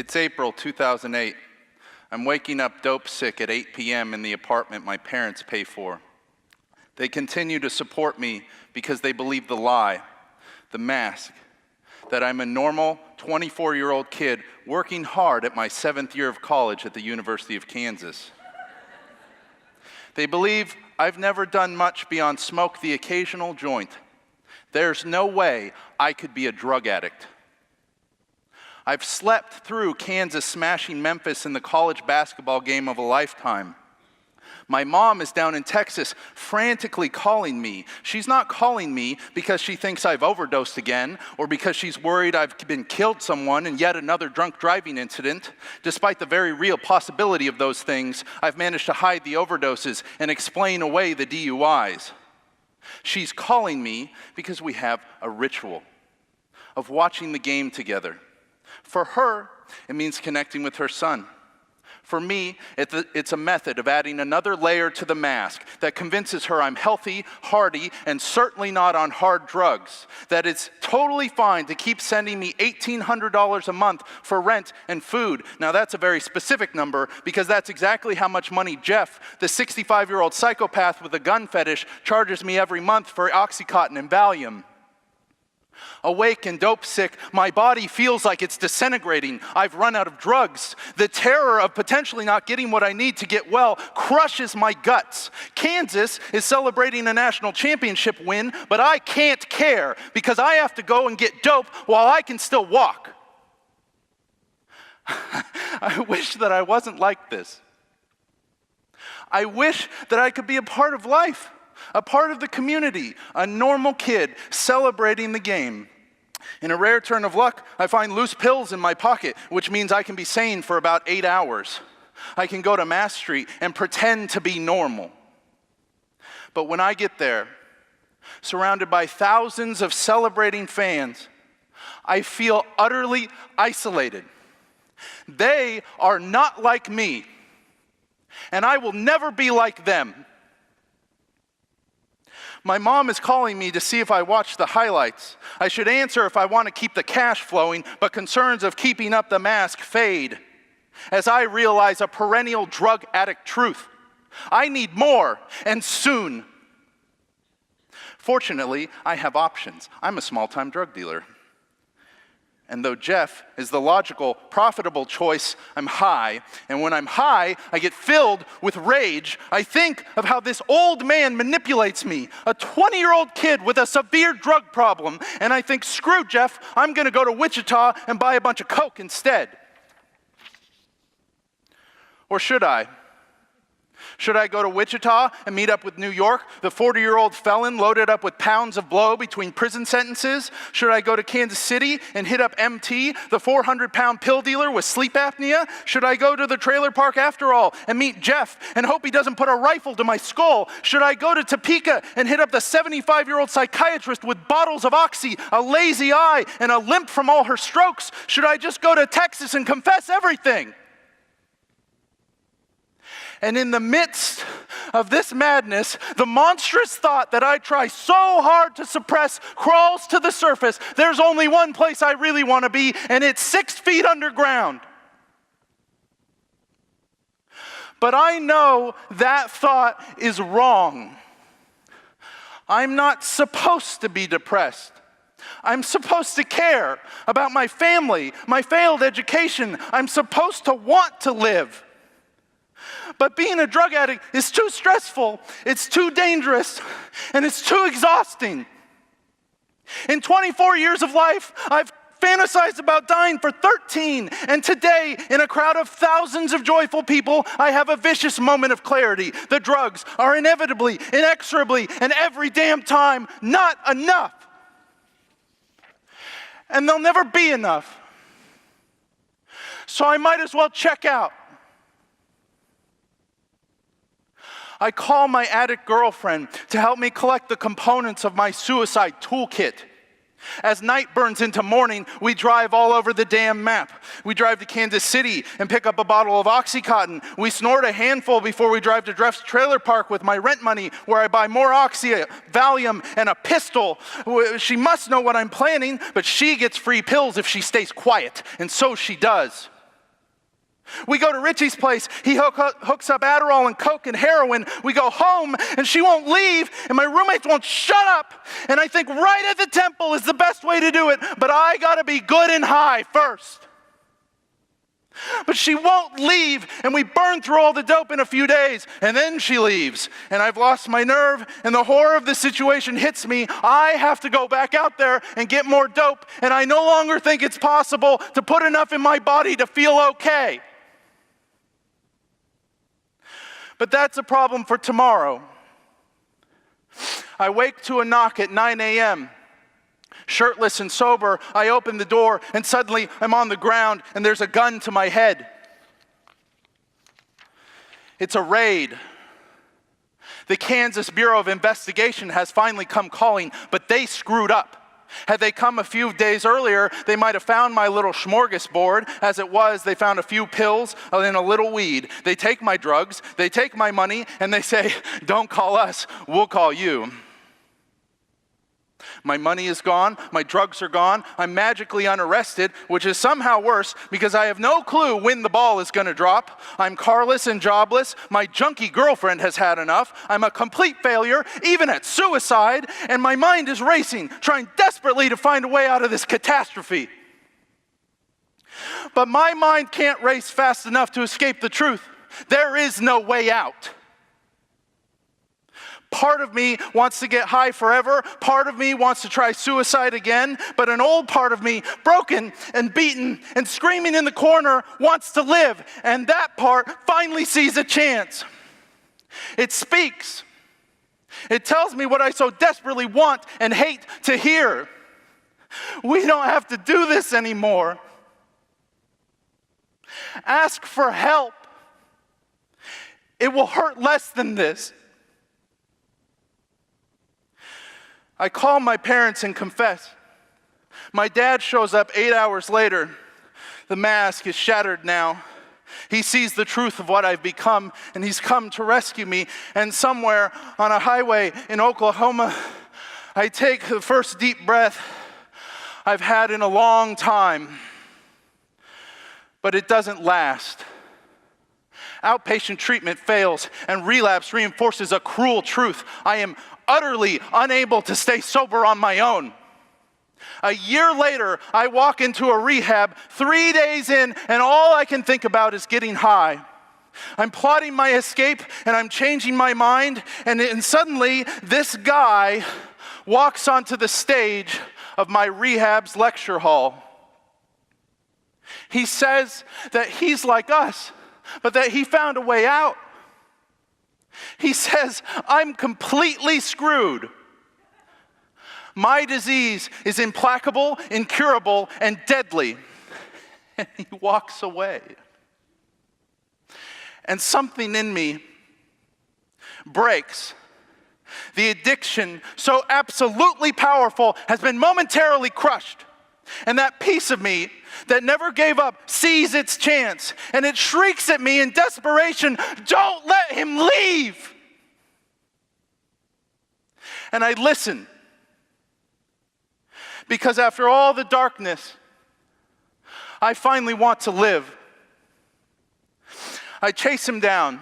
It's April 2008. I'm waking up dope sick at 8 p.m. in the apartment my parents pay for. They continue to support me because they believe the lie, the mask, that I'm a normal 24-year-old kid working hard at my 7th year of college at the University of Kansas. They believe I've never done much beyond smoke the occasional joint. There's no way I could be a drug addict. I've slept through Kansas smashing Memphis in the college basketball game of a lifetime. My mom is down in Texas frantically calling me. She's not calling me because she thinks I've overdosed again or because she's worried I've been killed someone in yet another drunk driving incident. Despite the very real possibility of those things, I've managed to hide the overdoses and explain away the DUIs. She's calling me because we have a ritual of watching the game together. For her, it means connecting with her son. For me, it's a method of adding another layer to the mask that convinces her I'm healthy, hearty, and certainly not on hard drugs. That it's totally fine to keep sending me $1,800 a month for rent and food. Now that's a very specific number because that's exactly how much money Jeff, the 65-year-old psychopath with a gun fetish, charges me every month for Oxycontin and Valium. Awake and dope sick, my body feels like it's disintegrating. I've run out of drugs. The terror of potentially not getting what I need to get well crushes my guts. Kansas is celebrating a national championship win, but I can't care because I have to go and get dope while I can still walk. I wish that I wasn't like this. I wish that I could be a part of life. A part of the community, a normal kid celebrating the game. In a rare turn of luck, I find loose pills in my pocket, which means I can be sane for about 8 hours. I can go to Mass Street and pretend to be normal. But when I get there, surrounded by thousands of celebrating fans, I feel utterly isolated. They are not like me, and I will never be like them. My mom is calling me to see if I watch the highlights. I should answer if I want to keep the cash flowing, but concerns of keeping up the mask fade. As I realize a perennial drug addict truth, I need more, and soon. Fortunately, I have options. I'm a small-time drug dealer. And though Jeff is the logical, profitable choice, I'm high. And when I'm high, I get filled with rage. I think of how this old man manipulates me, a 20-year-old kid with a severe drug problem. And I think, screw Jeff, I'm going to go to Wichita and buy a bunch of coke instead. Or should I? Should I go to Wichita and meet up with New York, the 40-year-old felon loaded up with pounds of blow between prison sentences? Should I go to Kansas City and hit up MT, the 400-pound pill dealer with sleep apnea? Should I go to the trailer park after all and meet Jeff and hope he doesn't put a rifle to my skull? Should I go to Topeka and hit up the 75-year-old psychiatrist with bottles of Oxy, a lazy eye, and a limp from all her strokes? Should I just go to Texas and confess everything? And in the midst of this madness, the monstrous thought that I try so hard to suppress crawls to the surface. There's only one place I really want to be, and it's 6 feet underground. But I know that thought is wrong. I'm not supposed to be depressed. I'm supposed to care about my family, my failed education. I'm supposed to want to live. But being a drug addict is too stressful, it's too dangerous, and it's too exhausting. In 24 years of life, I've fantasized about dying for 13, and today, in a crowd of thousands of joyful people, I have a vicious moment of clarity. The drugs are inevitably, inexorably, and every damn time not enough. And they'll never be enough. So I might as well check out. I call my addict girlfriend to help me collect the components of my suicide toolkit. As night burns into morning, we drive all over the damn map. We drive to Kansas City and pick up a bottle of Oxycontin. We snort a handful before we drive to Jeff's trailer park with my rent money, where I buy more Oxy, Valium, and a pistol. She must know what I'm planning, but she gets free pills if she stays quiet, and so she does. We go to Richie's place. He hooks up Adderall and Coke and heroin. We go home, and she won't leave, and my roommates won't shut up. And I think right at the temple is the best way to do it, but I got to be good and high first. But she won't leave, and we burn through all the dope in a few days, and then she leaves. And I've lost my nerve, and the horror of the situation hits me. I have to go back out there and get more dope, and I no longer think it's possible to put enough in my body to feel okay. But that's a problem for tomorrow. I wake to a knock at 9 a.m. Shirtless and sober, I open the door, and suddenly I'm on the ground, and there's a gun to my head. It's a raid. The Kansas Bureau of Investigation has finally come calling, but they screwed up. Had they come a few days earlier, they might have found my little smorgasbord. As it was, they found a few pills and a little weed. They take my drugs, they take my money, and they say, "Don't call us, we'll call you." My money is gone, my drugs are gone, I'm magically unarrested, which is somehow worse because I have no clue when the ball is going to drop. I'm carless and jobless, my junkie girlfriend has had enough, I'm a complete failure, even at suicide, and my mind is racing, trying desperately to find a way out of this catastrophe. But my mind can't race fast enough to escape the truth. There is no way out. Part of me wants to get high forever. Part of me wants to try suicide again. But an old part of me, broken and beaten and screaming in the corner, wants to live. And that part finally sees a chance. It speaks. It tells me what I so desperately want and hate to hear. We don't have to do this anymore. Ask for help. It will hurt less than this. I call my parents and confess. My dad shows up 8 hours later. The mask is shattered now. He sees the truth of what I've become, and he's come to rescue me. And somewhere on a highway in Oklahoma, I take the first deep breath I've had in a long time. But it doesn't last. Outpatient treatment fails, and relapse reinforces a cruel truth. I am utterly unable to stay sober on my own. A year later, I walk into a rehab 3 days in, and all I can think about is getting high. I'm plotting my escape, and I'm changing my mind, and suddenly this guy walks onto the stage of my rehab's lecture hall. He says that he's like us, but that he found a way out. He says, I'm completely screwed. My disease is implacable, incurable, and deadly. And he walks away. And something in me breaks. The addiction, so absolutely powerful, has been momentarily crushed. And that piece of me that never gave up sees its chance, and it shrieks at me in desperation, don't let him leave. And I listen, because after all the darkness, I finally want to live. I chase him down.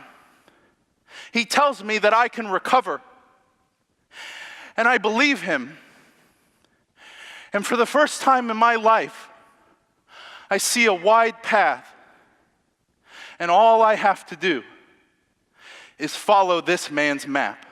He tells me that I can recover, and I believe him. And for the first time in my life, I see a wide path. And all I have to do is follow this man's map.